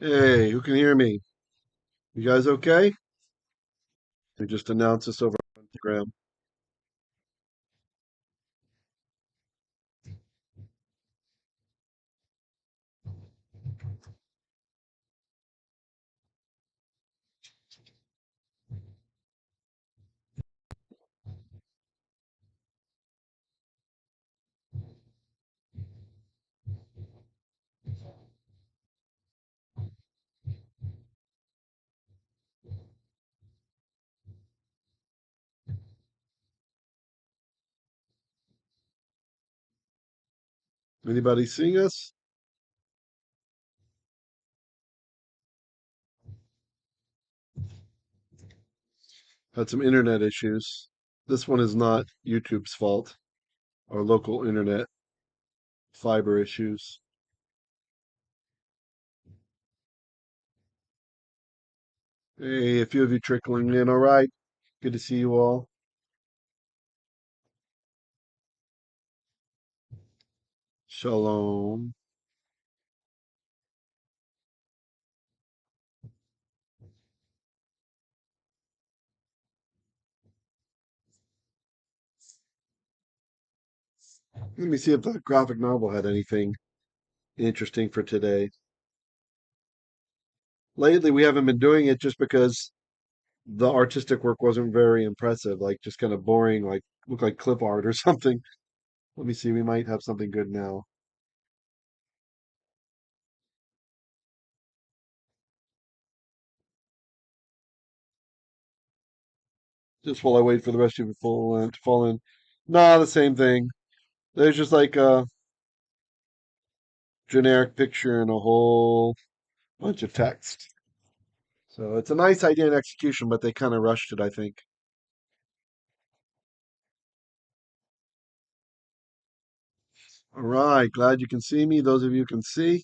Hey, who can hear me? You guys okay? We just announced this over on Instagram. Anybody seeing us? Had some internet issues. This one is not YouTube's fault. Our local internet fiber issues. Hey, a few of you trickling in. All right. Good to see you all. Shalom. Let me see if the graphic novel had anything interesting for today. Lately, we haven't been doing it just because the artistic work wasn't very impressive, like just kind of boring, like look like clip art or something. Let me see, we might have something good now. Just while I wait for the rest of you to fall in. Nah, the same thing. There's just like a generic picture and a whole bunch of text. So it's a nice idea in execution, but they kind of rushed it, I think. All right, glad you can see me. Those of you who can see.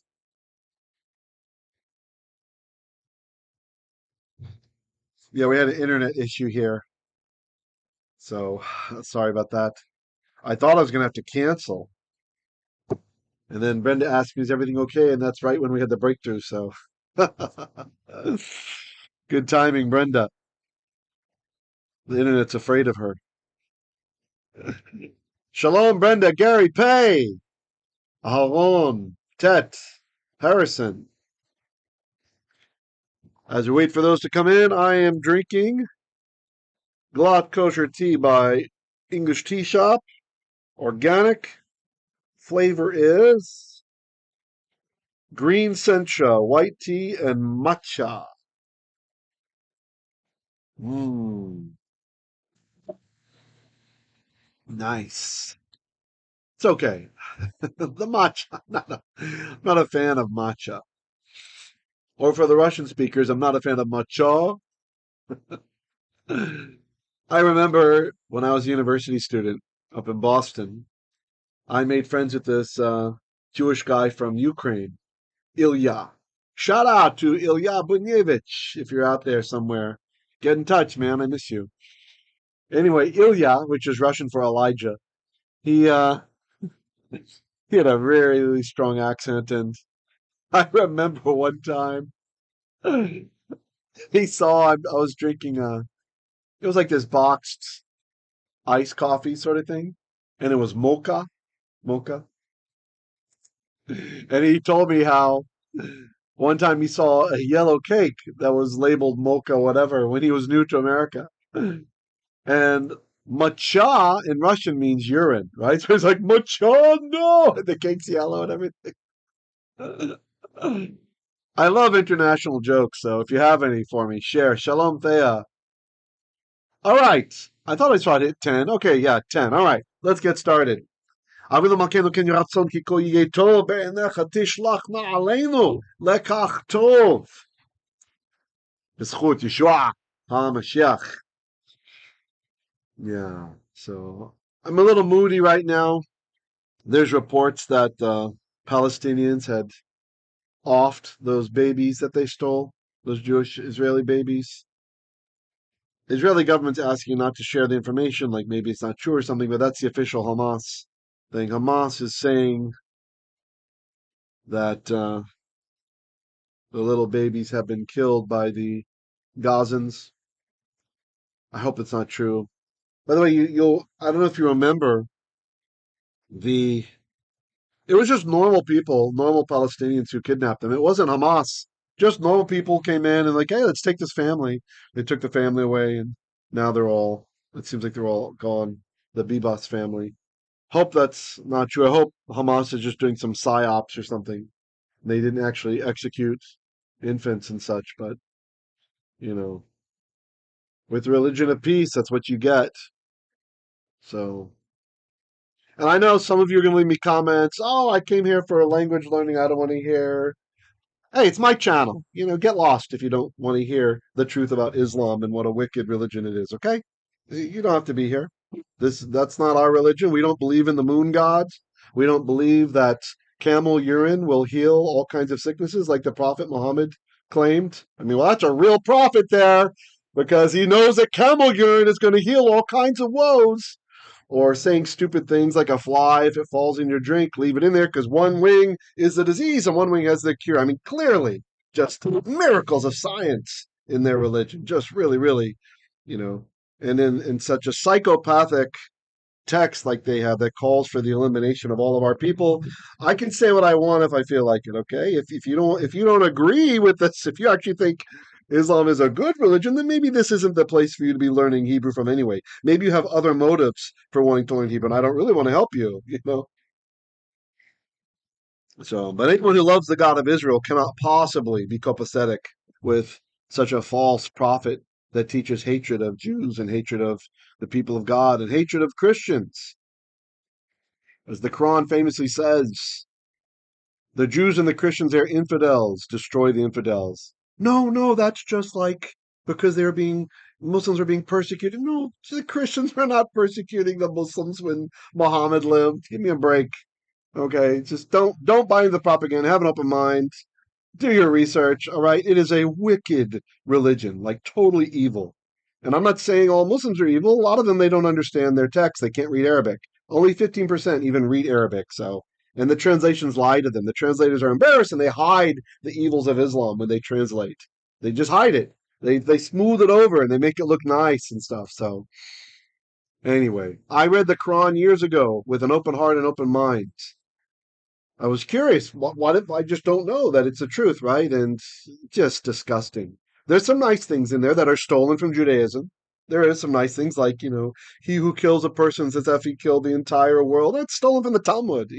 Yeah, we had an internet issue here. So sorry about that. I thought I was going to have to cancel. And then Brenda asked me, is everything okay? And that's right when we had the breakthrough. So good timing, Brenda. The internet's afraid of her. Shalom, Brenda, Gary, Pay, Aharon, Tet, Harrison. As we wait for those to come in, I am drinking Glatt Kosher Tea by English Tea Shop, organic. Flavor is green sencha, white tea, and matcha. Mmm, nice. It's okay. The matcha, not a fan of matcha. Or for the Russian speakers, I'm not a fan of matcha. I remember when I was a university student up in Boston, I made friends with this Jewish guy from Ukraine, Ilya. Shout out to Ilya Bunyevich if you're out there somewhere. Get in touch, man. I miss you. Anyway, Ilya, which is Russian for Elijah, he he had a really, really strong accent, and I remember one time he saw I was drinking it was like this boxed iced coffee sort of thing, and it was mocha, and he told me how one time he saw a yellow cake that was labeled mocha whatever when he was new to America. And matcha in Russian means urine, right? So it's like matcha, no, the cake's yellow and everything. I love international jokes, so if you have any for me, share. Shalom Thea. All right. I thought I saw it hit 10. Okay, yeah, 10. All right. Let's get started. אבינו מלכנו כן יהי רצון כי כה יהיה טוב בעיניך תשלח נא עלינו לקח טוב בזכות ישוע HaMashiach. Yeah, so I'm a little moody right now. There's reports that Palestinians had offed those babies that they stole, those Jewish Israeli babies. The Israeli government's asking not to share the information, like maybe it's not true or something, but that's the official Hamas thing. Hamas is saying that the little babies have been killed by the Gazans. I hope it's not true. By the way, you'll I don't know if you remember the it was just normal people, normal Palestinians who kidnapped them. It wasn't Hamas. Just normal people came in and like, hey, let's take this family. They took the family away, and now it seems like they're all gone. The Bibas family. Hope that's not true. I hope Hamas is just doing some psyops or something. They didn't actually execute infants and such, but, you know, with religion of peace, that's what you get. So, and I know some of you are going to leave me comments. Oh, I came here for a language learning. I don't want to hear. Hey, it's my channel. Get lost if you don't want to hear the truth about Islam and what a wicked religion it is, okay? You don't have to be here. That's not our religion. We don't believe in the moon gods. We don't believe that camel urine will heal all kinds of sicknesses like the Prophet Muhammad claimed. I mean, well, that's a real prophet there because he knows that camel urine is going to heal all kinds of woes. Or saying stupid things like a fly, if it falls in your drink, leave it in there because one wing is the disease and one wing has the cure. I mean, clearly, just miracles of science in their religion. Just really, really, you know. And in such a psychopathic text like they have that calls for the elimination of all of our people, I can say what I want if I feel like it. Okay, if you don't agree with this, if you actually think Islam is a good religion, then maybe this isn't the place for you to be learning Hebrew from anyway. Maybe you have other motives for wanting to learn Hebrew, and I don't really want to help you. So, but anyone who loves the God of Israel cannot possibly be copacetic with such a false prophet that teaches hatred of Jews and hatred of the people of God and hatred of Christians. As the Quran famously says, the Jews and the Christians are infidels, destroy the infidels. No, no, that's just like because Muslims are being persecuted. No, the Christians were not persecuting the Muslims when Muhammad lived. Give me a break. Okay, just don't buy into the propaganda. Have an open mind. Do your research. All right, it is a wicked religion, like totally evil. And I'm not saying all Muslims are evil. A lot of them they don't understand their text. They can't read Arabic. Only 15% even read Arabic. So, and the translations lie to them. The translators are embarrassed and they hide the evils of Islam when they translate. They just hide it. They smooth it over and they make it look nice and stuff. So, anyway, I read the Quran years ago with an open heart and open mind. I was curious. What if I just don't know that it's the truth, right? And just disgusting. There's some nice things in there that are stolen from Judaism. There is some nice things like, he who kills a person as if he killed the entire world. That's stolen from the Talmud.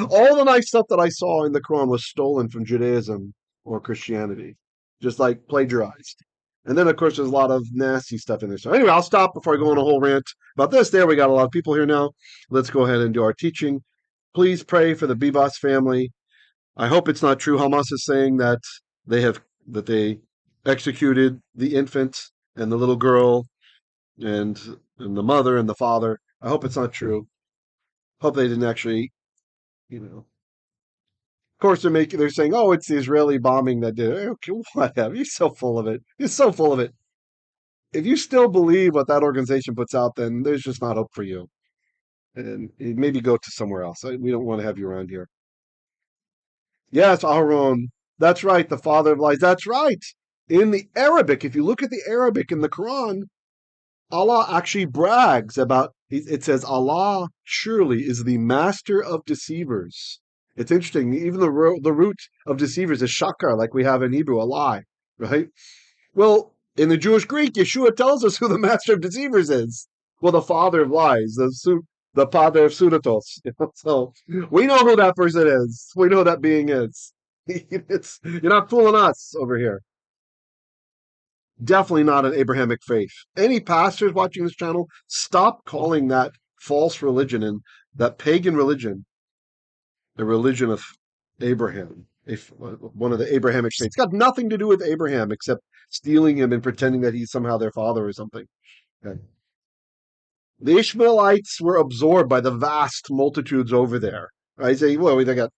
All the nice stuff that I saw in the Quran was stolen from Judaism or Christianity, just like plagiarized. And then, of course, there's a lot of nasty stuff in there. So, anyway, I'll stop before I go on a whole rant about this. There, we got a lot of people here now. Let's go ahead and do our teaching. Please pray for the Bibas family. I hope it's not true. Hamas is saying that they executed the infant and the little girl and the mother and the father. I hope it's not true. Hope they didn't actually, Of course, they're saying, oh, it's the Israeli bombing that did it. Okay, whatever. You're so full of it. You're so full of it. If you still believe what that organization puts out, then there's just not hope for you. And maybe go to somewhere else. We don't want to have you around here. Yes, Aaron. That's right, the father of lies. That's right. In the Arabic, if you look at the Arabic in the Quran, Allah actually brags about, it says, Allah surely is the master of deceivers. It's interesting. Even the root of deceivers is shakar, like we have in Hebrew, a lie, right? Well, in the Jewish Greek, Yeshua tells us who the master of deceivers is. Well, the father of lies, the father of pseudotos. So we know who that person is. We know who that being is. You're not fooling us over here. Definitely not an Abrahamic faith. Any pastors watching this channel, stop calling that false religion and that pagan religion the religion of Abraham, one of the Abrahamic faiths. It's got nothing to do with Abraham except stealing him and pretending that he's somehow their father or something. Okay. The Ishmaelites were absorbed by the vast multitudes over there. I say, well, they got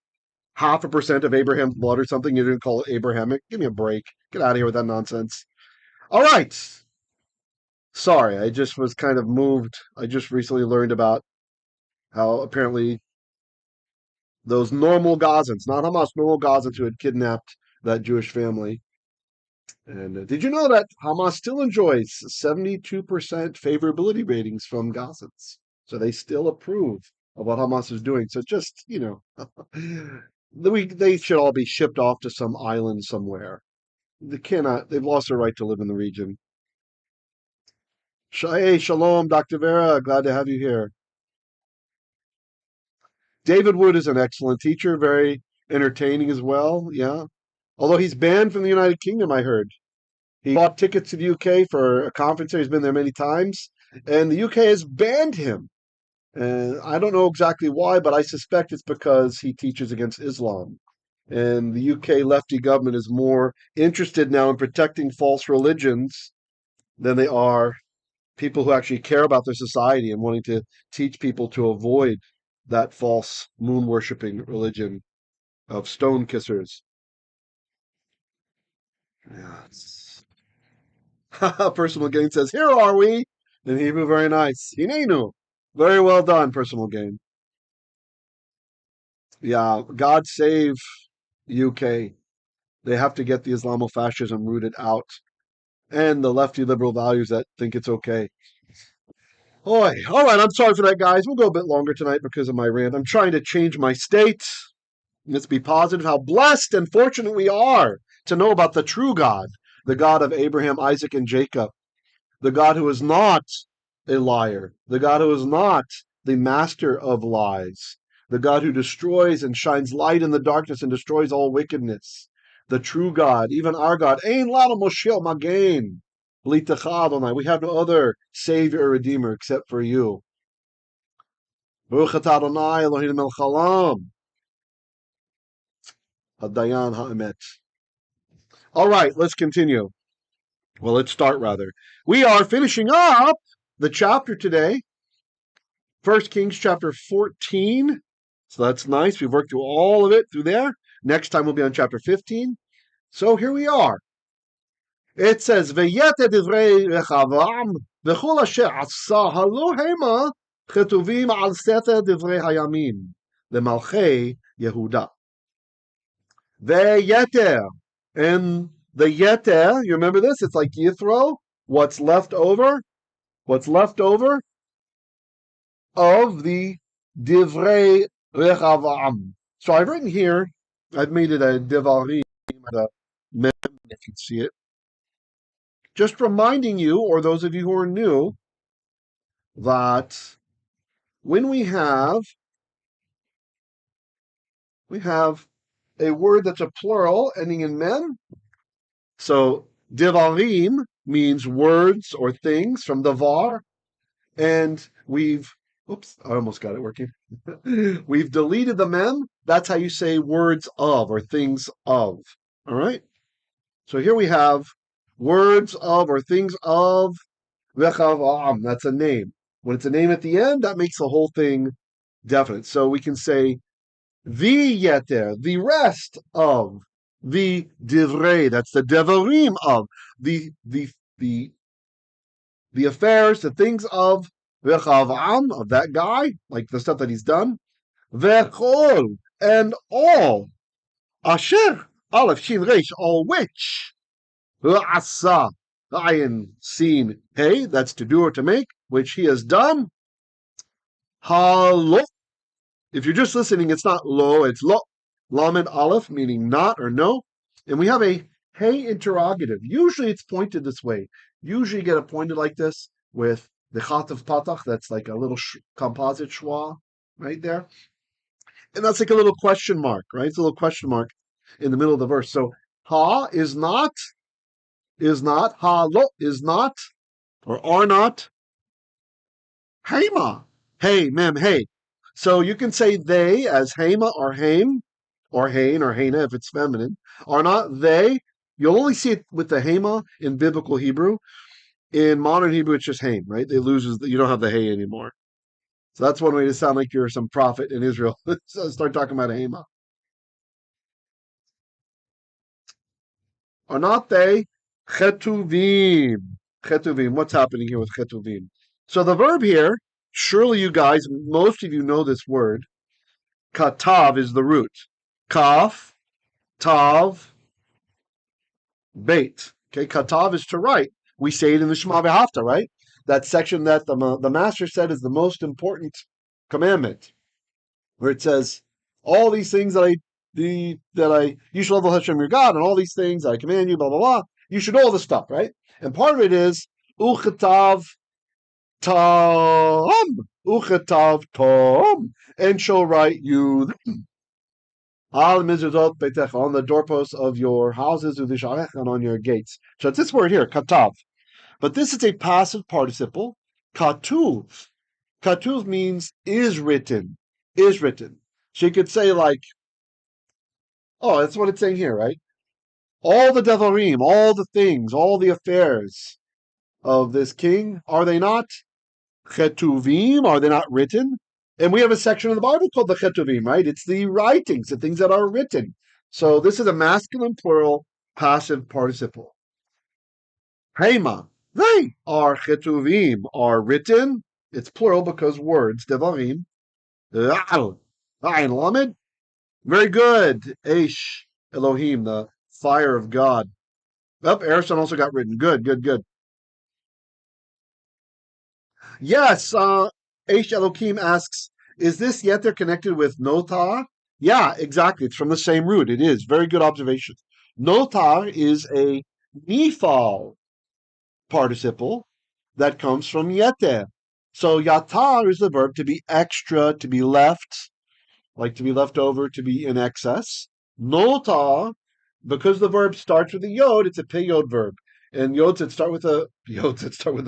0.5% of Abraham's blood or something. You didn't call it Abrahamic. Give me a break. Get out of here with that nonsense. All right. Sorry, I just was kind of moved. I just recently learned about how apparently those normal Gazans, not Hamas, normal Gazans who had kidnapped that Jewish family. And did you know that Hamas still enjoys 72% favorability ratings from gossips? So they still approve of what Hamas is doing. So just, they should all be shipped off to some island somewhere. They've lost their right to live in the region. Hey, shalom, Dr. Vera. Glad to have you here. David Wood is an excellent teacher, very entertaining as well. Yeah. Although he's banned from the United Kingdom, I heard. He bought tickets to the UK for a conference there. He's been there many times, and the UK has banned him. And I don't know exactly why, but I suspect it's because he teaches against Islam. And the UK lefty government is more interested now in protecting false religions than they are people who actually care about their society and wanting to teach people to avoid that false moon worshipping religion of stone kissers. Yes. Personal Gain says, "Here are we." In Hebrew, very nice. Hinenu. Very well done, Personal Gain. Yeah, God save UK. They have to get the Islamofascism rooted out and the lefty liberal values that think it's okay. All right, I'm sorry for that, guys. We'll go a bit longer tonight because of my rant. I'm trying to change my state. Let's be positive. How blessed and fortunate we are to know about the true God, the God of Abraham, Isaac, and Jacob, the God who is not a liar, the God who is not the master of lies, the God who destroys and shines light in the darkness and destroys all wickedness, the true God, even our God. Ein lanu moshel magen. We have no other Savior or Redeemer except for you. Baruch atah Adonai Eloheinu melech haolam, hadayan ha'emet. All right, let's continue. Well, let's start rather. We are finishing up the chapter today, 1 Kings chapter 14. So that's nice. We've worked through all of it through there. Next time we'll be on chapter 15. So here we are. It says, "Vayete divrei Rechavam v'chol asher asah halo heimah chetuvim al seifer divrei hayamim lemalchei Yehudah." Veyeter, and the yeter, you remember this? It's like Yithro. What's left over? What's left over of the divrei Rechavam. So I've written here, I've made it a divarim, a mem, if you see it. Just reminding you, or those of you who are new, that when we have a word that's a plural ending in mem. So divarim means words or things from davar, and oops, I almost got it working. We've deleted the mem. That's how you say words of or things of. All right. So here we have words of or things of Rechavam. That's a name. When it's a name at the end, that makes the whole thing definite. So we can say the yeter, the rest of the divrei. That's the devarim of the affairs, the things of Rechavam, of that guy, like the stuff that he's done. Vechol, and all. Asher, Aleph, Shin, Resh, all which. Asah, ayin, sin, hey, that's to do or to make, which he has done. Halo. If you're just listening, it's not lo, it's lo. Lamed Aleph, meaning not or no. And we have a hey interrogative. Usually it's pointed this way. Usually you get it pointed like this with the chat of patach, that's like a little composite shwa right there. And that's like a little question mark, right? It's a little question mark in the middle of the verse. So ha is not, ha lo is not, or are not. Heimah, hey, mem, hey. So you can say they as heimah or haim, or hain or haina if it's feminine, are not they. You'll only see it with the heimah in biblical Hebrew. In modern Hebrew, it's just haim, right? You don't have the hey anymore. So that's one way to sound like you're some prophet in Israel. So start talking about heimah. Are not they chetuvim? Chetuvim. What's happening here with chetuvim? So the verb here, surely you guys, most of you know this word. Katav is the root. Kaf, tav, beit. Okay, katav is to write. We say it in the Shema v'ahavta, right? That section that the master said is the most important commandment, where it says all these things you should love Hashem your God, and all these things I command you, blah blah blah. You should know all this stuff, right? And part of it is uchatav tam, uchatav tam, and shall write you al mizuzot beitech, on the doorposts of your houses, and on your gates. So it's this word here, katav. But this is a passive participle, katuv. Katuv means is written, is written. So you could say like, oh, that's what it's saying here, right? All the devarim, all the things, all the affairs of this king, are they not chetuvim? Are they not written? And we have a section of the Bible called the chetuvim, right? It's the writings, the things that are written. So this is a masculine plural passive participle. Heimah, they are chetuvim, are written. It's plural because words, devarim. Ayin lamed. Very good. Eish Elohim, the fire of God. Erison also got written. Good, good, good. Yes, Eish Elohim asks, is this yeter connected with notar? Yeah, exactly. It's from the same root. It is. Very good observation. Notar is a Nifal participle that comes from yeter. So yatar is the verb to be extra, to be left, like to be left over, to be in excess. Notar, because the verb starts with a yod, it's a peyod verb. And yods that start with the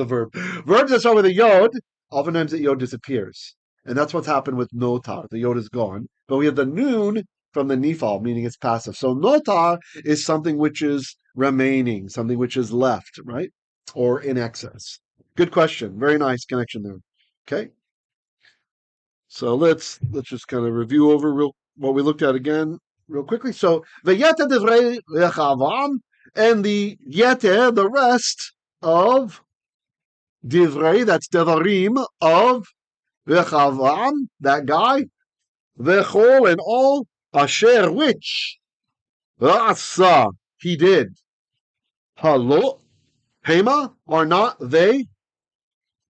verb. Verbs that start with a yod, oftentimes the yod disappears. And that's what's happened with notar. The yod is gone. But we have the noon from the nifal, meaning it's passive. So notar is something which is remaining, something which is left, right? Or in excess. Good question. Very nice connection there. Okay. So let's just kind of review over what we looked at again real quickly. So vayeta divrei Rechavam, and the yete, the rest of divrei, that's devarim of Rechavam, that guy, vechol, and all asher, which asah, he did. Halo, heimah, are not they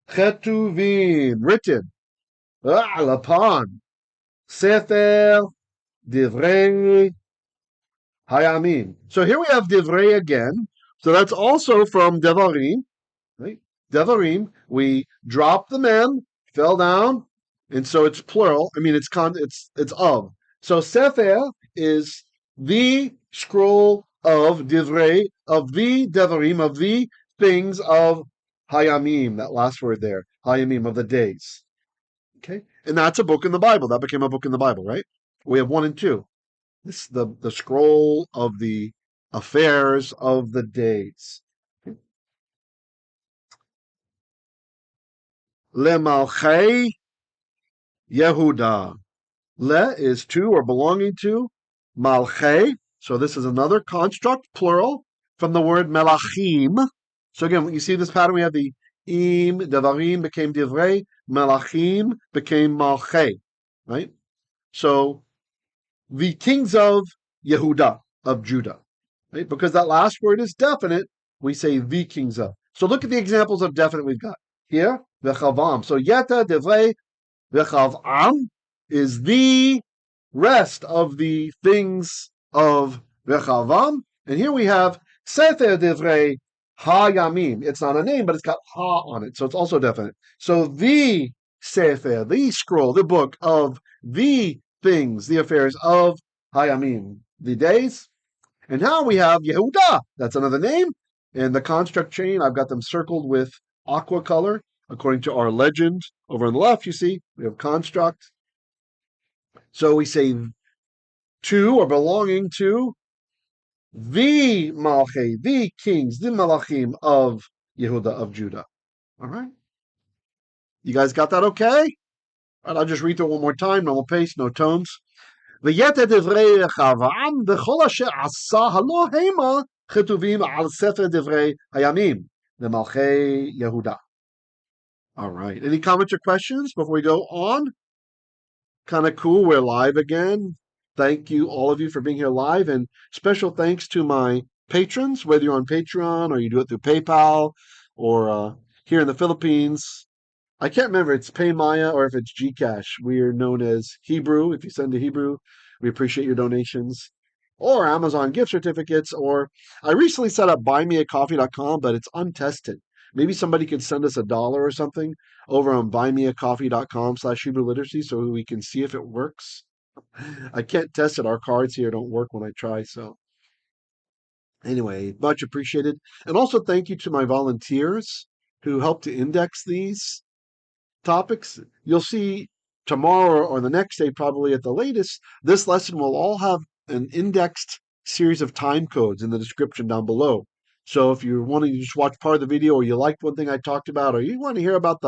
chetuvim, written upon seifer divrei hayamim. So here we have divrei again. So that's also from devarim, right? Devarim, we dropped the mem, fell down, and so it's plural. I mean, it's of. So seifer is the scroll of divrei, of the devarim, of the things of hayamim. That last word there, hayamim, of the days. Okay, and that's a book in the Bible. That became a book in the Bible, right? We have 1 and 2. This the scroll of the affairs of the days. Le Malchei Yehudah. Le is to or belonging to. Malchei. So this is another construct, plural, from the word melachim. So again, you see this pattern. We have the im, devarim became divrei, melachim became malchei, right? So the kings of Yehudah, of Judah, right? Because that last word is definite, we say the kings of. So look at the examples of definite we've got here. Rechavam. So yeta, divrei, Rechavam is the rest of the things of Rechavam. And here we have seifer divrei hayamim. It's not a name, but it's got ha on it, so it's also definite. So the seifer, the scroll, the book of the things, the affairs of hayamim, the days. And now we have Yehudah. That's another name. And the construct chain, I've got them circled with aqua color, according to our legend. Over on the left, you see, we have construct. So we say to or belonging to the Malchei, the kings, the Malachim of Yehudah, of Judah. All right? You guys got that okay? All right, I'll just read through it one more time. Normal pace, no tones. ויתר דברי רחבעם וכל אשר עשה הלא המה כתובים על ספר דברי הימים למלכי יהודה. All right. Any comments or questions before we go on? Kind of cool. We're live again. Thank you, all of you, for being here live. And special thanks to my patrons, whether you're on Patreon or you do it through PayPal or here in the Philippines. I can't remember it's PayMaya or if it's Gcash. We are known as Hebrew. If you send to Hebrew, we appreciate your donations. Or Amazon gift certificates. Or I recently set up buymeacoffee.com, but it's untested. Maybe somebody could send us $1 or something over on buymeacoffee.com/Hebrew literacy so we can see if it works. I can't test it. Our cards here don't work when I try. So anyway, much appreciated. And also thank you to my volunteers who helped to index these topics. You'll see tomorrow or the next day, probably at the latest, this lesson will all have an indexed series of time codes in the description down below. So if you're wanting to just watch part of the video, or you liked one thing I talked about, or you want to hear about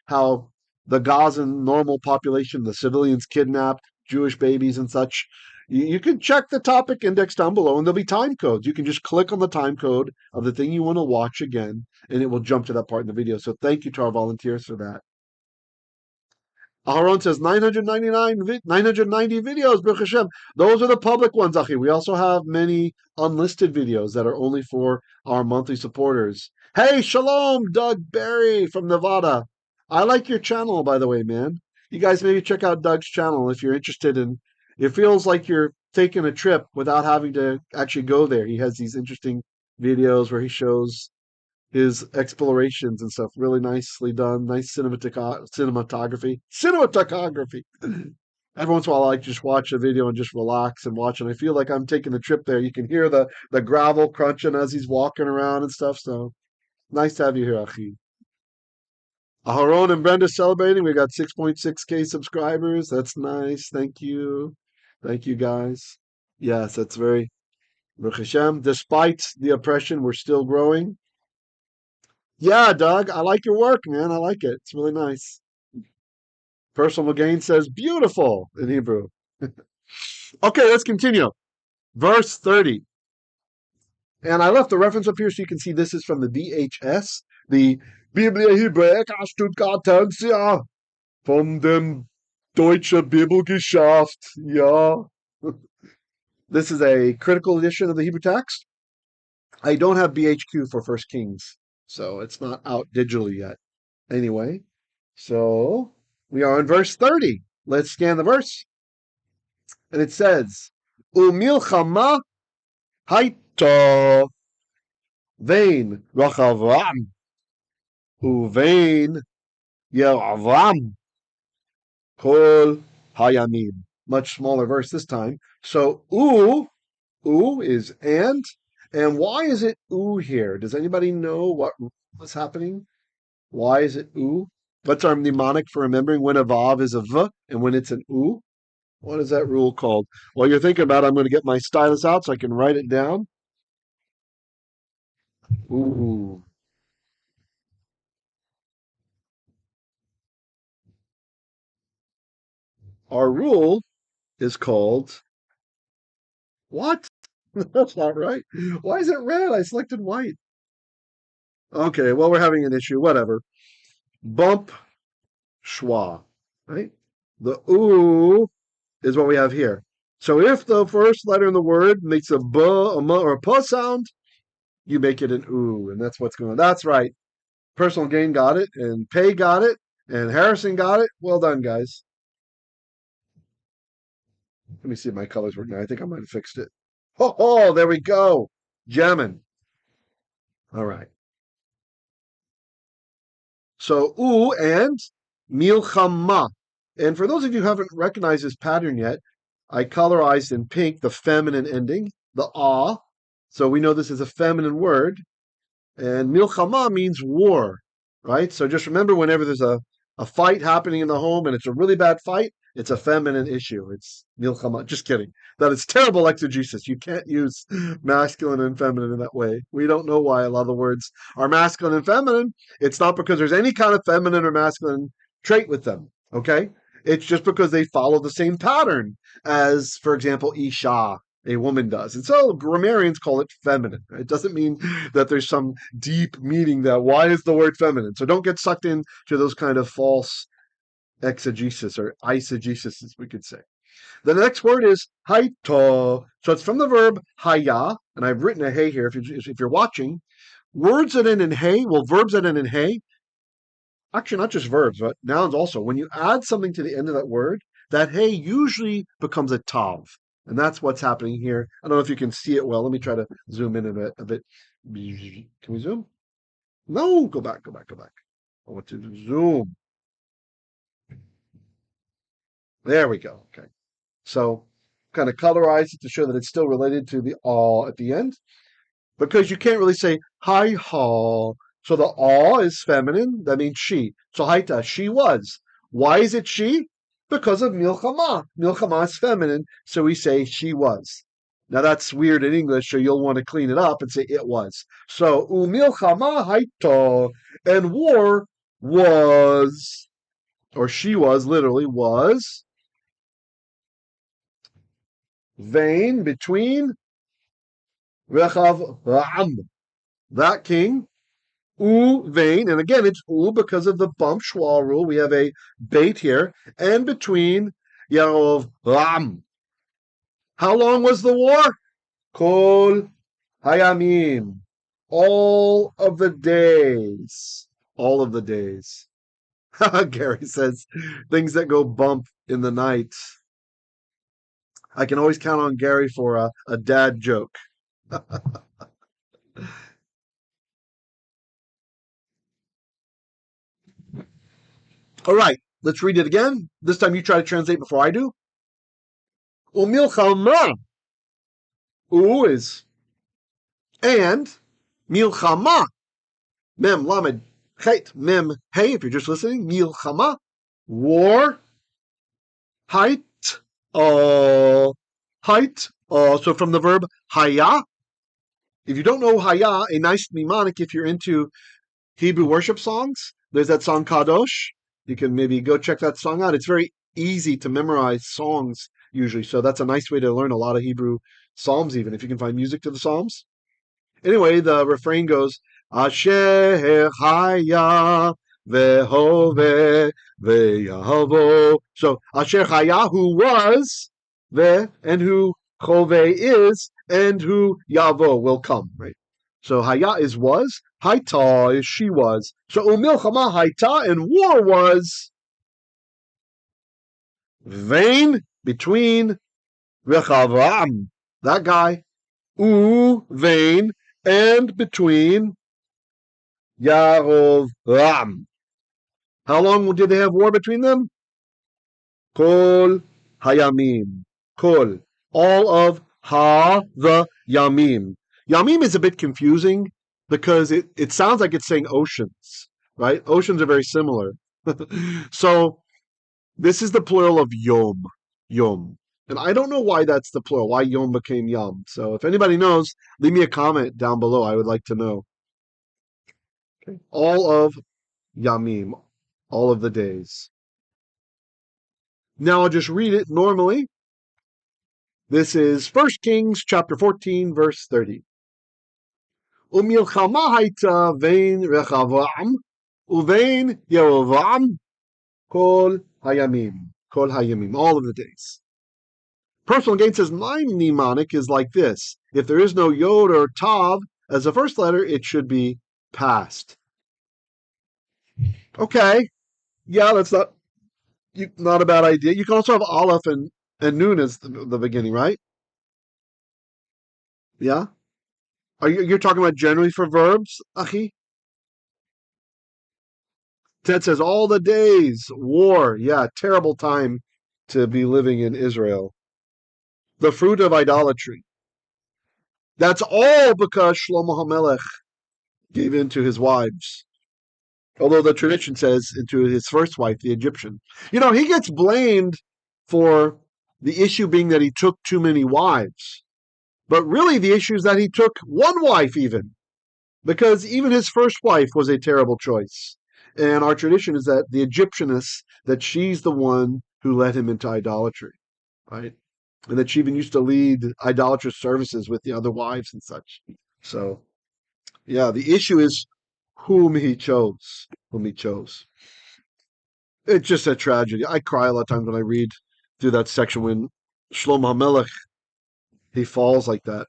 how the Gazan normal population, the civilians kidnapped, Jewish babies and such, you can check the topic index down below, and there'll be time codes. You can just click on the time code of the thing you want to watch again, and it will jump to that part in the video. So thank you to our volunteers for that. Aharon says 990 videos, Baruch Hashem. Those are the public ones, Achi. We also have many unlisted videos that are only for our monthly supporters. Hey, shalom, Doug Barry from Nevada. I like your channel, by the way, man. You guys maybe check out Doug's channel if you're interested in. It feels like you're taking a trip without having to actually go there. He has these interesting videos where he shows his explorations and stuff. Really nicely done. Nice cinematography. Cinematography. Every once in a while, I like just watch a video and just relax and watch. And I feel like I'm taking the trip there. You can hear the gravel crunching as he's walking around and stuff. So nice to have you here, Achi. Aharon and Brenda celebrating. We got 6.6K subscribers. That's nice. Thank you. Thank you, guys. Yes, that's very Baruch Hashem. Despite the oppression, we're still growing. Yeah, Doug, I like your work, man. I like it. It's really nice. Personal Gain says beautiful in Hebrew. Okay, let's continue. Verse 30. And I left the reference up here so you can see this is from the BHS, the Biblia Hebräica Stuttgartensia von dem Deutsche Bibelgeschaft. Ja. This is a critical edition of the Hebrew text. I don't have BHQ for First Kings, so it's not out digitally yet. Anyway, so we are in verse 30. Let's scan the verse. And it says, umilchamah haytah bein Rechavam bein yaravam kol hayamim. Much smaller verse this time. So u is and why is it here? Does anybody know what was happening? Why is it What's our mnemonic for remembering when a vav is a v and when it's an u? What is that rule called? While you're thinking about it, I'm going to get my stylus out so I can write it down. Ooh. Our rule is called what? That's not right. Why is it red? I selected white. Okay, well, we're having an issue. Whatever. Bump shwa, right? The is what we have here. So if the first letter in the word makes a b, a m, or a p sound, you make it an and that's what's going on. That's right. Personal Gain got it, and Pay got it, and Harrison got it. Well done, guys. Let me see if my colors work now. I think I might have fixed it. Oh, there we go. Jamming. All right. So, and umilchamah. And for those of you who haven't recognized this pattern yet, I colorized in pink the feminine ending, the ah. So we know this is a feminine word. And umilchamah means war, right? So just remember whenever there's a fight happening in the home and it's a really bad fight, it's a feminine issue. It's umilchamah. Just kidding. That is terrible exegesis. You can't use masculine and feminine in that way. We don't know why a lot of the words are masculine and feminine. It's not because there's any kind of feminine or masculine trait with them, okay? It's just because they follow the same pattern as, for example, isha, a woman does. And so grammarians call it feminine. It doesn't mean that there's some deep meaning that why is the word feminine? So don't get sucked into those kind of false exegesis or eisegesis, as we could say. The next word is haytah. So it's from the verb hayah, and I've written a hay here if you're watching. Words that end in hay, well, verbs that end in hay, actually not just verbs, but nouns also. When you add something to the end of that word, that hay usually becomes a tav. And that's what's happening here. I don't know if you can see it well. Let me try to zoom in a bit. Can we zoom? No, go back. I want to zoom. There we go. Okay. So kind of colorize it to show that it's still related to the all at the end. Because you can't really say hi ha. So the all is feminine. That means she. So haytah, she was. Why is it she? Because of umilchamah. Umilchamah is feminine, so we say she was. Now that's weird in English, so you'll want to clean it up and say it was. So umilchamah haytah, and war was, or she was, literally was, bein, between Rechavam, that king, vein, and again it's because of the Bumb shwa rule. We have a bait here, and between yaravam. How long was the war? Kol hayamim. All of the days. All of the days. Gary says things that go bump in the night. I can always count on Gary for a dad joke. All right, let's read it again. This time you try to translate before I do. Umilchamah. Is and milchamah. Mem lamed chet mem hey. If you're just listening, milchamah, war. Hayt hayt. So from the verb hayah. If you don't know hayah, a nice mnemonic if you're into Hebrew worship songs, there's that song Kadosh. You can maybe go check that song out. It's very easy to memorize songs usually. So that's a nice way to learn a lot of Hebrew psalms, even if you can find music to the psalms. Anyway, the refrain goes, Asher haya vehove veyavo. So Asher haya, who was, and who chove is, and who yavo will come, right? So haya is was, haytah is she was. So umilchamah haytah, and war was vein, between Rechavam, that guy, vein, and between yaravam. How long did they have war between them? Kol hayamim. Kol. All of the yamim. Yamim is a bit confusing because it sounds like it's saying oceans, right? Oceans are very similar. So this is the plural of yom. Yom. And I don't know why that's the plural, why yom became yom. So if anybody knows, leave me a comment down below. I would like to know. Okay. All of yamim, all of the days. Now I'll just read it normally. This is 1 Kings chapter 14, verse 30. Umilchamah haytah vein Rechavam uvein yaravam kol hayamim, all of the days. Personal Gain says my mnemonic is like this. If there is no yod or tav as the first letter, it should be past. Okay, yeah, that's not a bad idea. You can also have aleph and nun as the beginning, right? Yeah. You're talking about generally for verbs, Achi? Ted says all the days, war. Yeah, terrible time to be living in Israel. The fruit of idolatry. That's all because Shlomo HaMelech gave in to his wives. Although the tradition says into his first wife, the Egyptian. You know, he gets blamed for the issue being that he took too many wives. But really the issue is that he took one wife even. Because even his first wife was a terrible choice. And our tradition is that the Egyptianess, that she's the one who led him into idolatry, right? And that she even used to lead idolatrous services with the other wives and such. So, yeah, the issue is whom he chose. It's just a tragedy. I cry a lot of times when I read through that section when Shlomo HaMelech, he falls like that.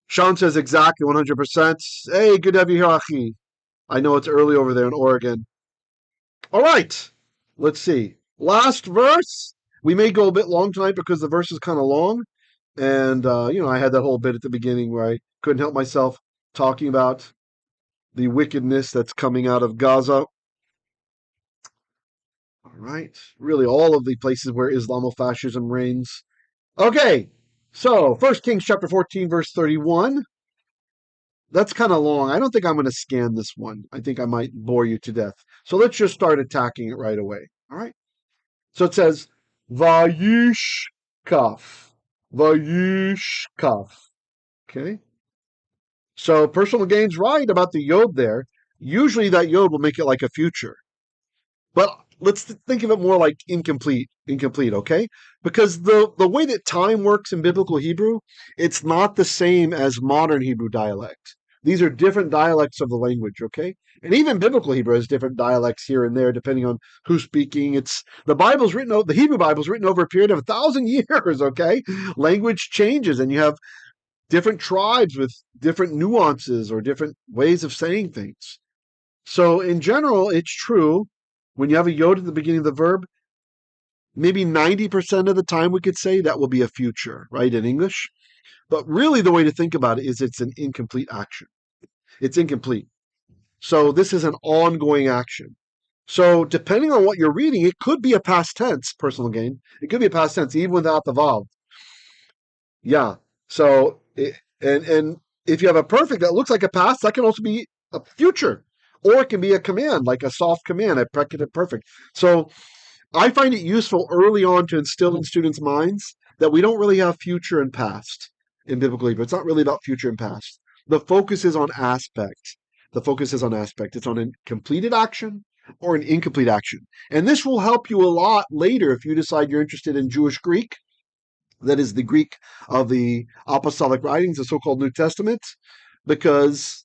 Sean says exactly 100%. Hey, good to have you here, Achi. I know it's early over there in Oregon. All right. Let's see. Last verse. We may go a bit long tonight because the verse is kind of long. And, I had that whole bit at the beginning where I couldn't help myself talking about the wickedness that's coming out of Gaza. All right. Really, all of the places where Islamofascism reigns. Okay. So, 1 Kings chapter 14, verse 31. That's kind of long. I don't think I'm going to scan this one. I think I might bore you to death. So let's just start attacking it right away. All right. So it says, vayishkhav. Vayishkhav. Okay. So personal gain's right about the yod there. Usually that yod will make it like a future. But let's think of it more like incomplete, okay? Because the way that time works in biblical Hebrew, it's not the same as modern Hebrew dialect. These are different dialects of the language, okay? And even biblical Hebrew has different dialects here and there, depending on who's speaking. The Hebrew Bible's written over a period of 1,000 years, okay? Language changes, and you have different tribes with different nuances or different ways of saying things. So in general, it's true. When you have a yod at the beginning of the verb, maybe 90% of the time we could say that will be a future, right, in English. But really the way to think about it is it's an incomplete action. It's incomplete. So this is an ongoing action. So depending on what you're reading, it could be a past tense, personal gain. It could be a past tense, even without the vav. Yeah. So, and if you have a perfect that looks like a past, that can also be a future. Or it can be a command, like a soft command, a precative perfect. So I find it useful early on to instill in students' minds that we don't really have future and past in biblical Hebrew. It's not really about future and past. The focus is on aspect. It's on a completed action or an incomplete action. And this will help you a lot later if you decide you're interested in Jewish Greek. That is the Greek of the apostolic writings, the so-called New Testament, because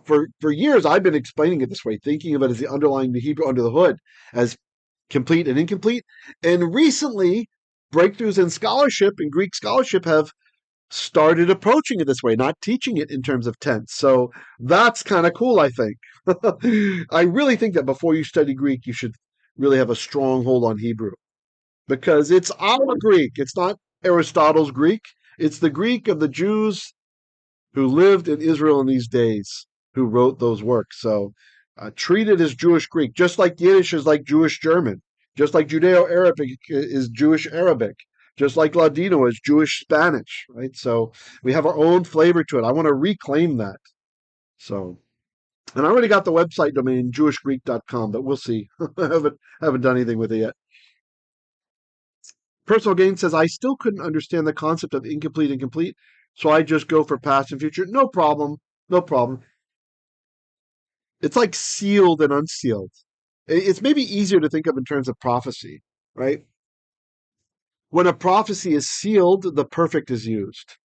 for years I've been explaining it this way, thinking of it as the Hebrew under the hood, as complete and incomplete. And recently, breakthroughs in scholarship, in Greek scholarship, have started approaching it this way, not teaching it in terms of tense. So that's kind of cool, I think. I really think that before you study Greek, you should really have a strong hold on Hebrew, because it's our Greek. It's not Aristotle's Greek. It's the Greek of the Jews who lived in Israel in these days, who wrote those works. So treat it as Jewish Greek, just like Yiddish is like Jewish German, just like Judeo-Arabic is Jewish Arabic, just like Ladino is Jewish Spanish, right? So we have our own flavor to it. I want to reclaim that. So, and I already got the website domain, jewishgreek.com, but we'll see. I haven't done anything with it yet. Personal Gain says, I still couldn't understand the concept of incomplete, so I just go for past and future. No problem. It's like sealed and unsealed. It's maybe easier to think of in terms of prophecy, right? When a prophecy is sealed, the perfect is used,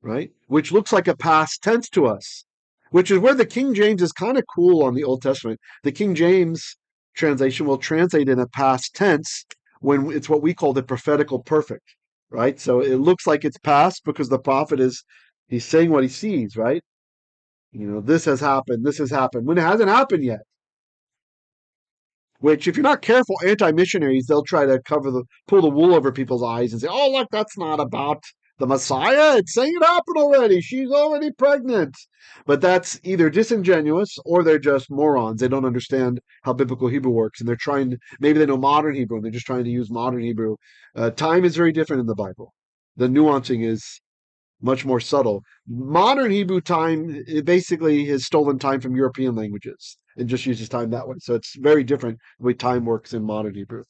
right? Which looks like a past tense to us, which is where the King James is kind of cool on the Old Testament. The King James translation will translate in a past tense when it's what we call the prophetical perfect, right? So it looks like it's past because the prophet he's saying what he sees, right? This has happened, when it hasn't happened yet. Which, if you're not careful, anti-missionaries, they'll try to pull the wool over people's eyes and say, oh, look, that's not about the Messiah. It's saying it happened already. She's already pregnant. But that's either disingenuous or they're just morons. They don't understand how biblical Hebrew works. And maybe they know modern Hebrew and they're just trying to use modern Hebrew. Time is very different in the Bible. The nuancing is much more subtle. Modern Hebrew time, it basically has stolen time from European languages and just uses time that way. So it's very different the way time works in modern Hebrew.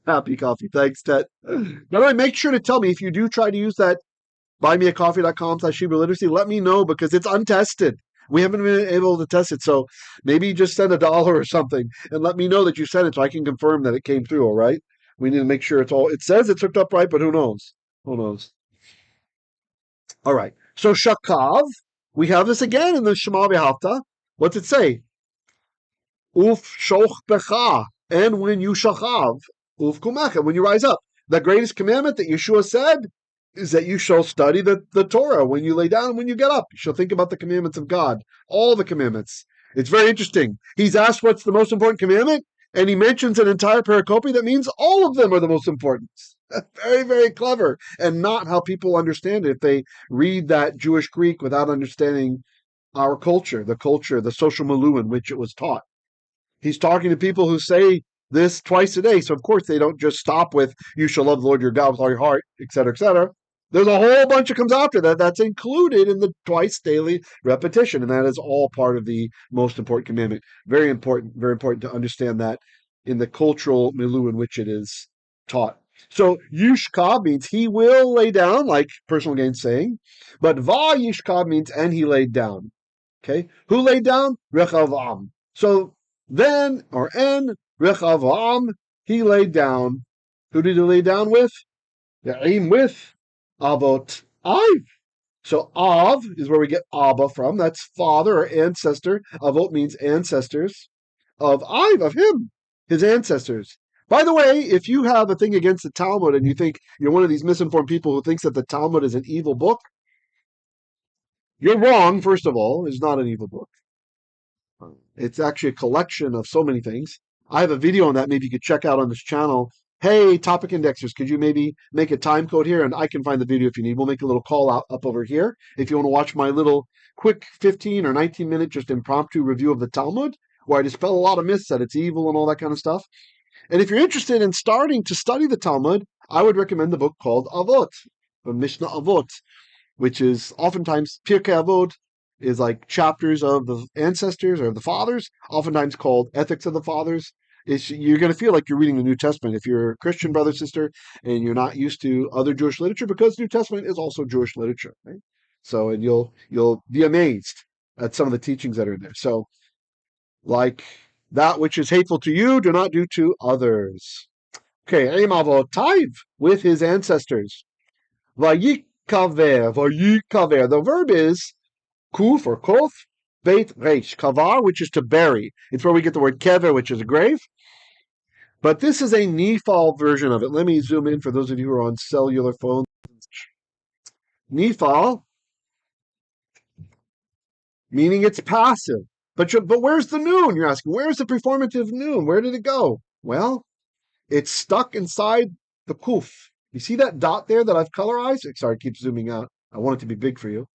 Happy coffee. Thanks, Ted. By the way, make sure to tell me if you do try to use that buymeacoffee.com/Hebrew literacy. Let me know because it's untested. We haven't been able to test it. So maybe just send $1 or something and let me know that you sent it so I can confirm that it came through. All right. We need to make sure it says it's hooked up right, but who knows? Who knows? All right. So shakav, we have this again in the Shema V'Havta. What's it say? Uf shoch becha, and when you shachav, uf kumecha, when you rise up. The greatest commandment that Yeshua said is that you shall study the Torah when you lay down and when you get up. You shall think about the commandments of God, all the commandments. It's very interesting. He's asked what's the most important commandment, and he mentions an entire pericope that means all of them are the most important. Very, very clever, and not how people understand it if they read that Jewish Greek without understanding our culture, the social milieu in which it was taught. He's talking to people who say this twice a day. So, of course, they don't just stop with, you shall love the Lord your God with all your heart, etc., etc. There's a whole bunch that comes after that that's included in the twice daily repetition. And that is all part of the most important commandment. Very important to understand that in the cultural milieu in which it is taught. So, yishkhav means he will lay down, like personal gain saying. But vayishkhav means and he laid down. Okay? Who laid down? Rechavam. So, then, or en, Rechavam, he laid down. Who did he lay down with? With avotaiv. So Av is where we get Abba from. That's father or ancestor. Avot means ancestors. Of Iv, of him, his ancestors. By the way, if you have a thing against the Talmud and you think you're one of these misinformed people who thinks that the Talmud is an evil book, you're wrong, first of all. It's not an evil book. It's actually a collection of so many things. I have a video on that maybe you could check out on this channel. Hey, topic indexers, could you maybe make a time code here? And I can find the video if you need. We'll make a little call out up over here. If you want to watch my little quick 15 or 19 minute just impromptu review of the Talmud, where I dispel a lot of myths that it's evil and all that kind of stuff. And if you're interested in starting to study the Talmud, I would recommend the book called Avot, the Mishnah Avot, which is oftentimes Pirkei Avot, is like chapters of the ancestors or the fathers, oftentimes called Ethics of the Fathers. You're going to feel like you're reading the New Testament if you're a Christian brother, sister, and you're not used to other Jewish literature, because New Testament is also Jewish literature. Right? So, and you'll be amazed at some of the teachings that are in there. So, like that which is hateful to you, do not do to others. Okay, avotaiv, with his ancestors. Vayikhaver. The verb is kuf or kof, beit reish, kavar, which is to bury. It's where we get the word kever, which is a grave. But this is a Nifal version of it. Let me zoom in for those of you who are on cellular phones. Nifal, meaning it's passive. But where's the noon? You're asking, where's the performative noon? Where did it go? Well, it's stuck inside the kuf. You see that dot there that I've colorized? Sorry, it keeps zooming out. I want it to be big for you.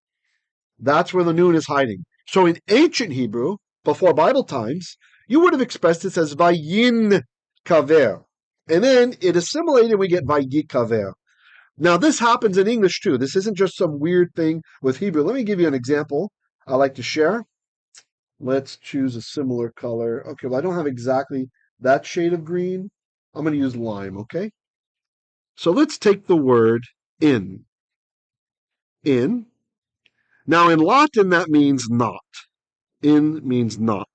That's where the noon is hiding. So in ancient Hebrew, before Bible times, you would have expressed this as vayin kaver. And then it assimilated and we get vayikaver. Now this happens in English too. This isn't just some weird thing with Hebrew. Let me give you an example I like to share. Let's choose a similar color. Okay, well I don't have exactly that shade of green. I'm going to use lime, okay? So let's take the word in. In. Now, in Latin, that means not. In means not.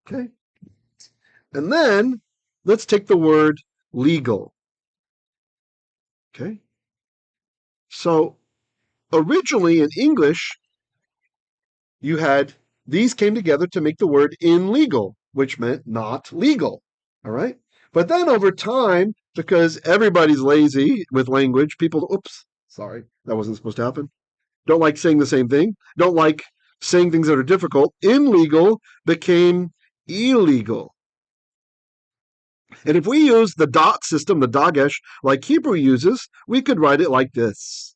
Okay? And then, let's take the word legal. Okay? So, originally in English, you had, these came together to make the word illegal, which meant not legal. All right? But then over time, because everybody's lazy with language, people, oops, sorry, that wasn't supposed to happen. Don't like saying the same thing, don't like saying things that are difficult. Illegal became illegal. And if we use the dot system, the dagesh, like Hebrew uses, we could write it like this.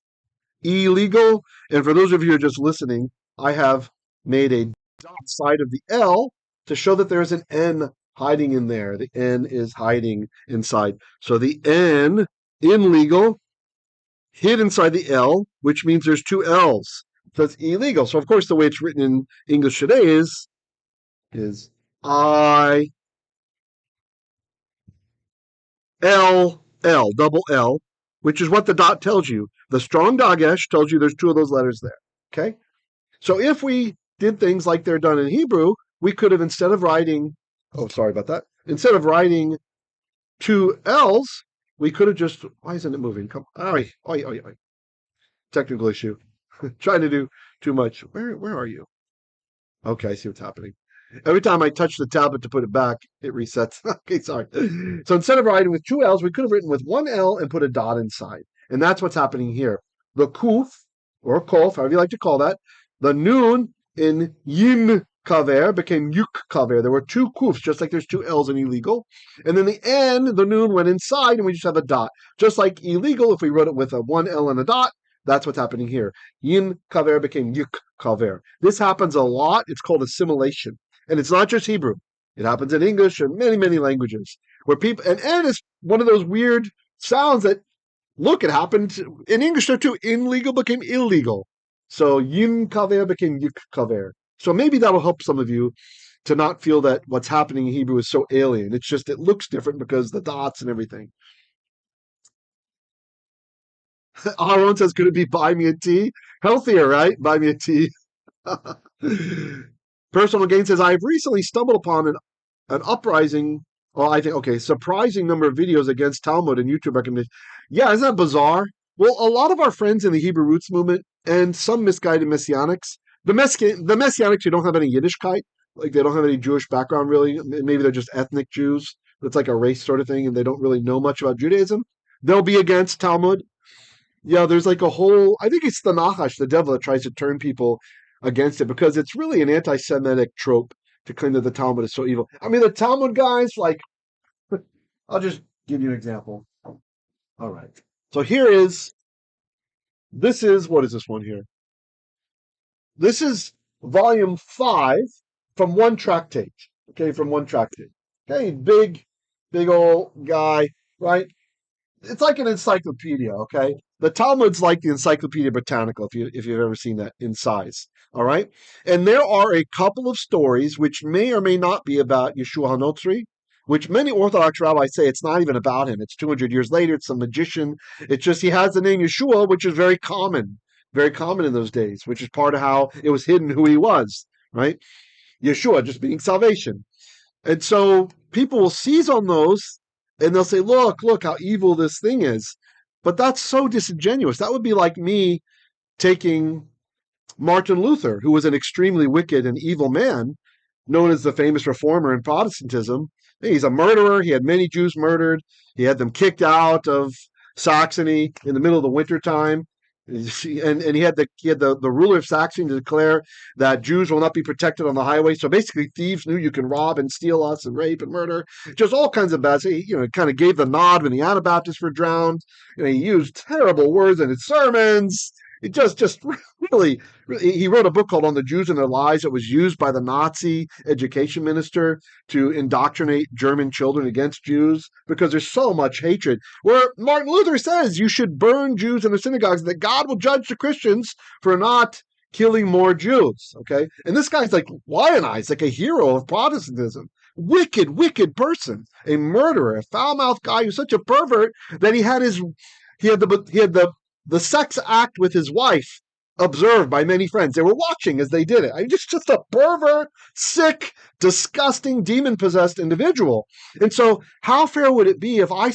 Illegal. And for those of you who are just listening, I have made a dot side of the L to show that there's an N hiding in there. The N is hiding inside. So the N, in legal, hid inside the L, which means there's two L's. So it's illegal. So of course the way it's written in English today is I L L, double L, which is what the dot tells you. The strong dagesh tells you there's two of those letters there. Okay? So if we did things like they're done in Hebrew, we could have, instead of writing, oh, sorry about that. Instead of writing two L's, we could have just, why isn't it moving? Come, oi. Technical issue. Trying to do too much. Where are you? Okay, I see what's happening. Every time I touch the tablet to put it back, it resets. Okay, sorry. So instead of writing with two L's, we could have written with one L and put a dot inside. And that's what's happening here. The kuf, or kof, however you like to call that, the noon in yim kaver became yuk kaver. There were two kufs, just like there's two L's in illegal. And then the N, the noon went inside, and we just have a dot. Just like illegal, if we wrote it with a one L and a dot, that's what's happening here. Yim kaver became yuk kaver. This happens a lot. It's called assimilation. And it's not just Hebrew. It happens in English and many, many languages where people, and N is one of those weird sounds that, look, it happened in English there too. Illegal became illegal. So yim kaver became yuk kaver. So maybe that'll help some of you to not feel that what's happening in Hebrew is so alien. It's just, it looks different because the dots and everything. Aaron says, could it be buy me a tea? Healthier, right? Buy me a tea. Personal Gain says, I have recently stumbled upon an uprising, well, I think, okay, surprising number of videos against Talmud and YouTube recommendations. Yeah, isn't that bizarre? Well, a lot of our friends in the Hebrew roots movement and some misguided Messianics, the Messianics who don't have any Yiddishkeit, like they don't have any Jewish background really, maybe they're just ethnic Jews, it's like a race sort of thing, and they don't really know much about Judaism, they'll be against Talmud. Yeah, there's like a whole, I think it's the Nachash, the devil, that tries to turn people against it because it's really an anti-Semitic trope to claim that the Talmud is so evil. I mean, the Talmud guys, like, I'll just give you an example. All right. So this is, what is this one here? This is volume 5 from one tractate. Okay, from one tractate. Okay, big old guy, right? It's like an encyclopedia, okay? The Talmud's like the Encyclopedia Britannica, if you've ever seen that in size, all right? And there are a couple of stories which may or may not be about Yeshua HaNotzri, which many Orthodox rabbis say it's not even about him. It's 200 years later. It's a magician. It's just he has the name Yeshua, which is very common in those days, which is part of how it was hidden who he was, right? Yeshua just being salvation. And so people will seize on those and they'll say, look how evil this thing is. But that's so disingenuous. That would be like me taking Martin Luther, who was an extremely wicked and evil man, known as the famous reformer in Protestantism. He's a murderer. He had many Jews murdered. He had them kicked out of Saxony in the middle of the winter time. And he had the ruler of Saxony to declare that Jews will not be protected on the highway. So basically, thieves knew you can rob and steal us and rape and murder, just all kinds of bad. He, kind of gave the nod when the Anabaptists were drowned. He used terrible words in his sermons. It just really, he wrote a book called On the Jews and Their Lies that was used by the Nazi education minister to indoctrinate German children against Jews because there's so much hatred. Where Martin Luther says you should burn Jews in the synagogues, that God will judge the Christians for not killing more Jews, okay? And this guy's like lionized, like a hero of Protestantism. Wicked person, a murderer, a foul-mouthed guy who's such a pervert that he had the sex act with his wife observed by many friends. They were watching as they did it. I mean, just a pervert, sick, disgusting, demon-possessed individual. And so how fair would it be if I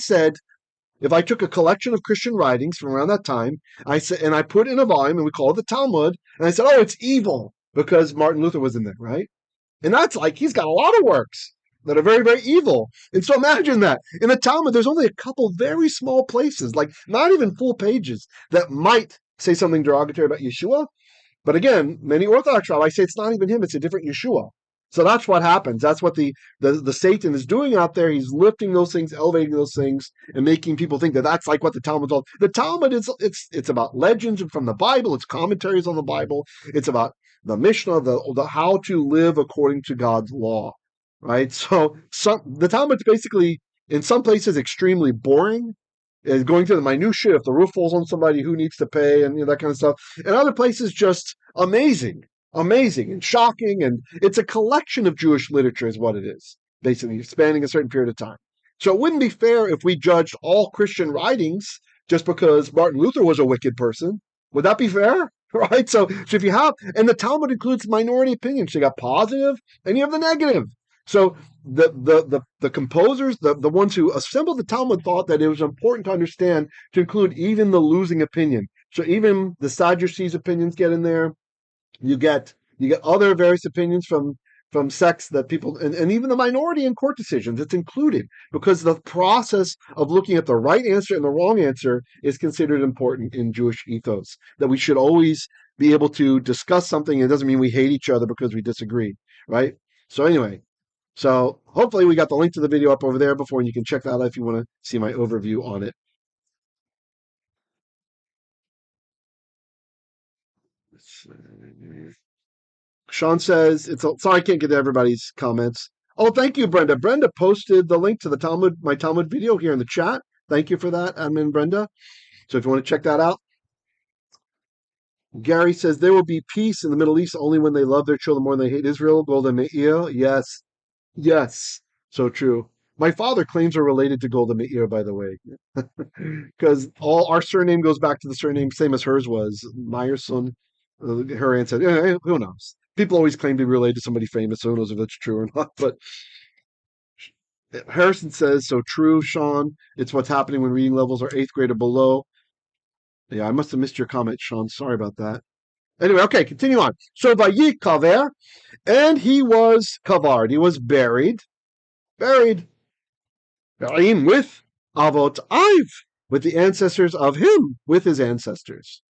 took a collection of Christian writings from around that time, and I put in a volume, and we call it the Talmud, and I said, oh, it's evil because Martin Luther was in there, right? And that's like, he's got a lot of works that are very, very evil. And so imagine that. In the Talmud, there's only a couple very small places, like not even full pages, that might say something derogatory about Yeshua. But again, many Orthodox rabbis say it's not even him, it's a different Yeshua. So that's what happens. That's what the Satan is doing out there. He's lifting those things, elevating those things, and making people think that that's like what the Talmud's all. The Talmud it's about legends from the Bible. It's commentaries on the Bible. It's about the Mishnah, the how to live according to God's law. Right, so the Talmud's basically in some places extremely boring, is going through the minutiae. If the roof falls on somebody, who needs to pay, and that kind of stuff. And other places just amazing and shocking, and it's a collection of Jewish literature, is what it is, basically spanning a certain period of time. So it wouldn't be fair if we judged all Christian writings just because Martin Luther was a wicked person. Would that be fair? Right. So if you have, and the Talmud includes minority opinions. So you got positive and you have the negative. So the composers, the ones who assembled the Talmud, thought that it was important to understand to include even the losing opinion. So even the Sadducees' opinions get in there. You get other various opinions from from sex that people, and even the minority in court decisions, it's included because the process of looking at the right answer and the wrong answer is considered important in Jewish ethos. That we should always be able to discuss something. It doesn't mean we hate each other because we disagree, right? So anyway, so hopefully we got the link to the video up over there before, and you can check that out if you want to see my overview on it. Sean says, sorry I can't get to everybody's comments. Oh, thank you, Brenda. Brenda posted the link to the Talmud, my Talmud video here in the chat. Thank you for that, admin Brenda. So if you want to check that out. Gary says, there will be peace in the Middle East only when they love their children more than they hate Israel. Golda Meir. Yes. Yes. So true. My father claims are related to Golda Meir, by the way. Because all our surname goes back to the surname, same as hers was. Meyerson. Her aunt said, who knows? People always claim to be related to somebody famous, so who knows if that's true or not. But Harrison says, so true, Sean. It's what's happening when reading levels are 8th grade or below. Yeah, I must have missed your comment, Sean. Sorry about that. Anyway, okay, continue on. So vayishkhav, and he was kavard. He was buried with avotaiv, with the ancestors of him, with his ancestors.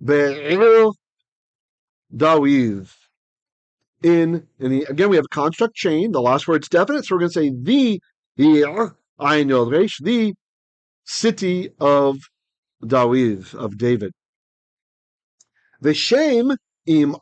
Be'er Dawiv. Again, we have a construct chain. The last word's definite, so we're going to say the city of Dawiv, of David. V'shem im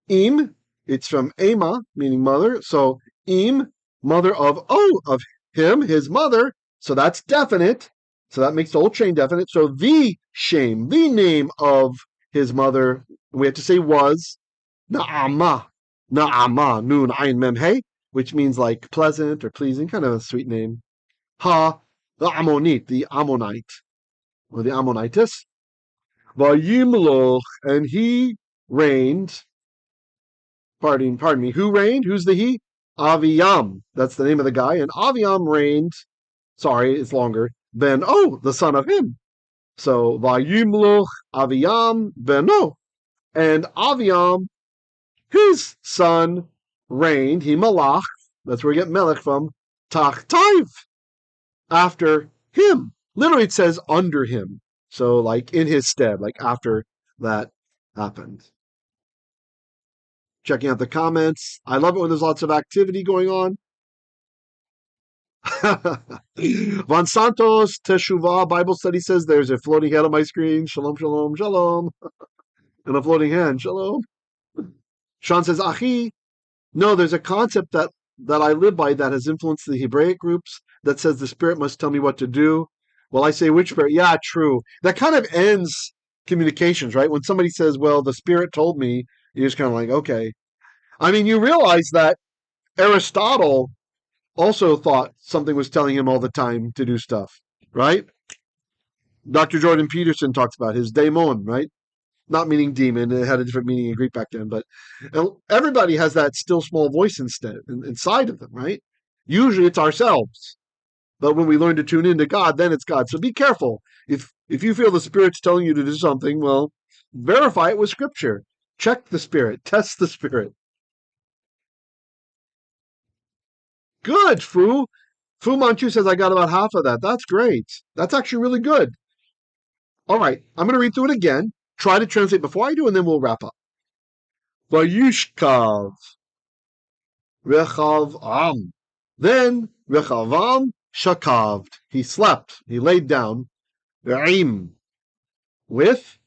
im, it's from Ema, meaning mother. So im, mother of him, his mother. So that's definite. So that makes the whole chain definite. So the name of his mother, we have to say was Na'amah, Nun Ayin Mem Hey, which means like pleasant or pleasing, kind of a sweet name. The Ammonite, the Ammonite, or the Ammonitis. Vayimlokh, and he reigned. Pardon me. Who reigned? Who's the he? Avi'yam. That's the name of the guy. And Avi'yam reigned. Sorry, it's longer. Then the son of him. So vayimlokh Avi'yam beno, and Avi'yam, his son, reigned. He malach. That's where we get melech from. Tachtav, after him. Literally, it says under him. So, like in his stead, like after that happened. Checking out the comments. I love it when there's lots of activity going on. Von Santos Teshuvah Bible study says there's a floating head on my screen. Shalom, shalom, shalom. And a floating hand. Shalom. Sean says, Achi. No, there's a concept that I live by that has influenced the Hebraic groups that says the Spirit must tell me what to do. Well, I say, which Spirit? Yeah, true. That kind of ends communications, right? When somebody says, well, the Spirit told me, you're just kind of like, okay. I mean, you realize that Aristotle also thought something was telling him all the time to do stuff, right? Dr. Jordan Peterson talks about his daemon, right? Not meaning demon. It had a different meaning in Greek back then, but everybody has that still small voice inside of them, right? Usually it's ourselves. But when we learn to tune into God, then it's God. So be careful. If you feel the Spirit's telling you to do something, well, verify it with Scripture. Check the Spirit. Test the Spirit. Good, Fu. Fu Manchu says, I got about half of that. That's great. That's actually really good. All right, I'm going to read through it again. Try to translate before I do, and then we'll wrap up. Vayishkhav. Rechavam. Then Rechavam shakaved. He slept. He laid down. With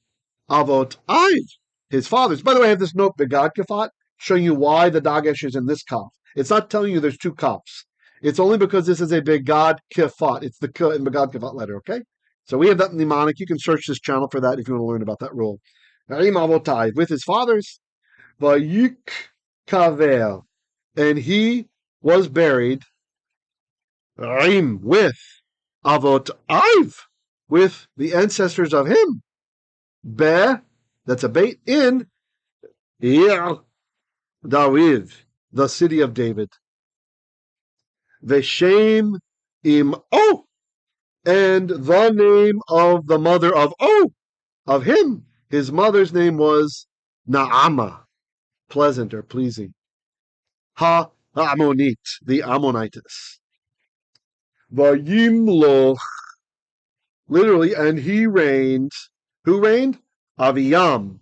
avotaiv, his fathers. By the way, I have this note, Begad Kafat, showing you why the dagesh is in this kaf. It's not telling you there's two kafs. It's only because this is a Begad Kafat. It's the k in Begad Kafat letter, okay? So we have that in the mnemonic. You can search this channel for that if you want to learn about that rule. Avotaiv, with his fathers. Vayikhaver, and he was buried with avotaiv, with the ancestors of him. That's a beit, in Dawiv, the city of David. V'shem im and the name of the mother of him. His mother's name was Naamah, pleasant or pleasing. Ammonite, the Ammonites. Vayimlokh, literally, and he reigned. Who reigned? Avi'yam,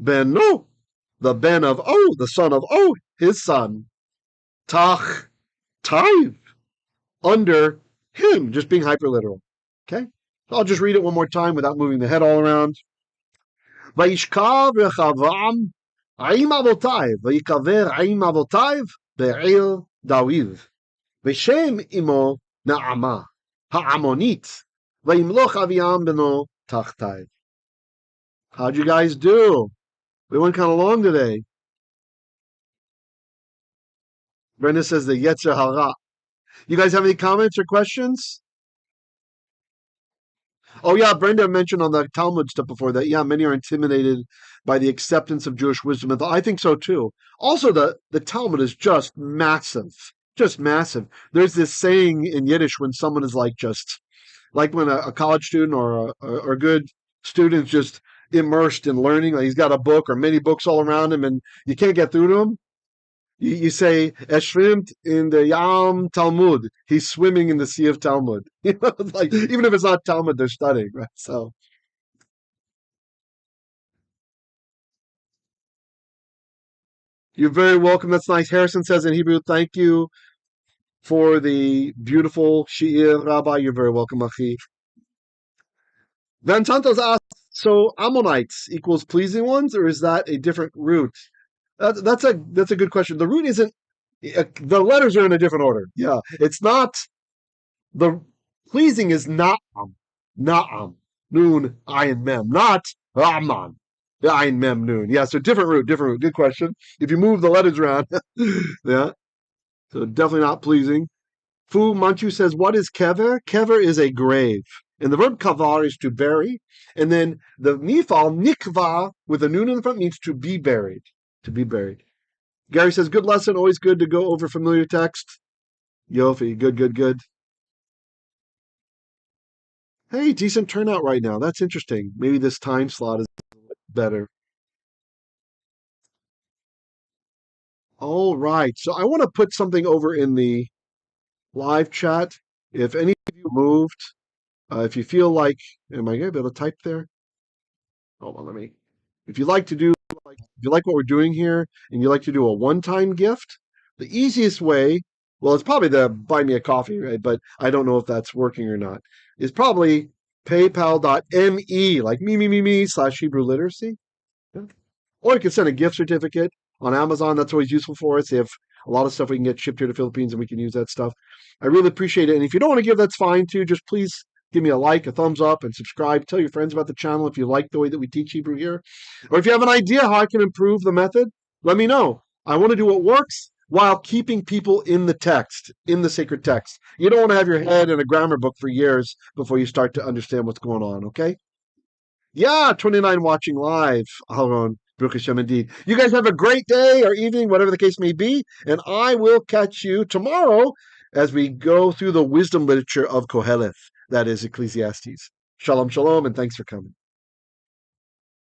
beno, the ben of O, the son of O, his son. Tach, taiv, under him, just being hyperliteral. Okay? So I'll just read it one more time without moving the head all around. Vayishkhav Rechavam, avotaiv, vayikaver avotaiv, be'il Dawiv. V'shem imo Na'ama, ha'amonit, vayimlokh Avi'yam beno tachtaiv. How'd you guys do? We went kind of long today. Brenda says the Yetzer Hara. You guys have any comments or questions? Oh yeah, Brenda mentioned on the Talmud stuff before that. Yeah, many are intimidated by the acceptance of Jewish wisdom. And I think so too. Also, the Talmud is just massive. Just massive. There's this saying in Yiddish when someone is just like when a college student or a good student is just immersed in learning, like he's got a book or many books all around him and you can't get through to him. You say, schwimmt in the Yam Talmud. He's swimming in the sea of Talmud. Like, even if it's not Talmud, they're studying, right? So, you're very welcome. That's nice. Harrison says in Hebrew, thank you for the beautiful Shi'ir, Rabbi. You're very welcome, Achi. Van Santos asks, so Ammonites equals pleasing ones, or is that a different root? That's a good question. The root isn't. The letters are in a different order. Yeah, it's not. The pleasing is na'am, noon, ayin mem, not Rahman, ayin mem noon. Yeah, so different root. Good question. If you move the letters around, yeah, so definitely not pleasing. Fu Manchu says, what is kever? Kever is a grave. And the verb kavar is to bury. And then the Nifal, nikva, with a noon in the front, means to be buried. To be buried. Gary says, good lesson. Always good to go over familiar text. Yofi, good. Hey, decent turnout right now. That's interesting. Maybe this time slot is better. All right. So I want to put something over in the live chat. If any of you moved, if you feel like, am I going to be able to type there? Hold on, if you like what we're doing here and you like to do a one-time gift, the easiest way, well, it's probably to buy me a coffee, right? But I don't know if that's working or not. Is probably paypal.me, like me/Hebrew literacy. Yeah. Or you can send a gift certificate on Amazon. That's always useful for us. They have a lot of stuff we can get shipped here to the Philippines and we can use that stuff. I really appreciate it. And if you don't want to give, that's fine too. Just please give me a like, a thumbs up, and subscribe. Tell your friends about the channel if you like the way that we teach Hebrew here. Or if you have an idea how I can improve the method, let me know. I want to do what works while keeping people in the text, in the sacred text. You don't want to have your head in a grammar book for years before you start to understand what's going on, okay? Yeah, 29 watching live. Aaron, Baruch Hashem indeed. You guys have a great day or evening, whatever the case may be, and I will catch you tomorrow as we go through the wisdom literature of Koheleth, that is Ecclesiastes. Shalom, shalom, and thanks for coming.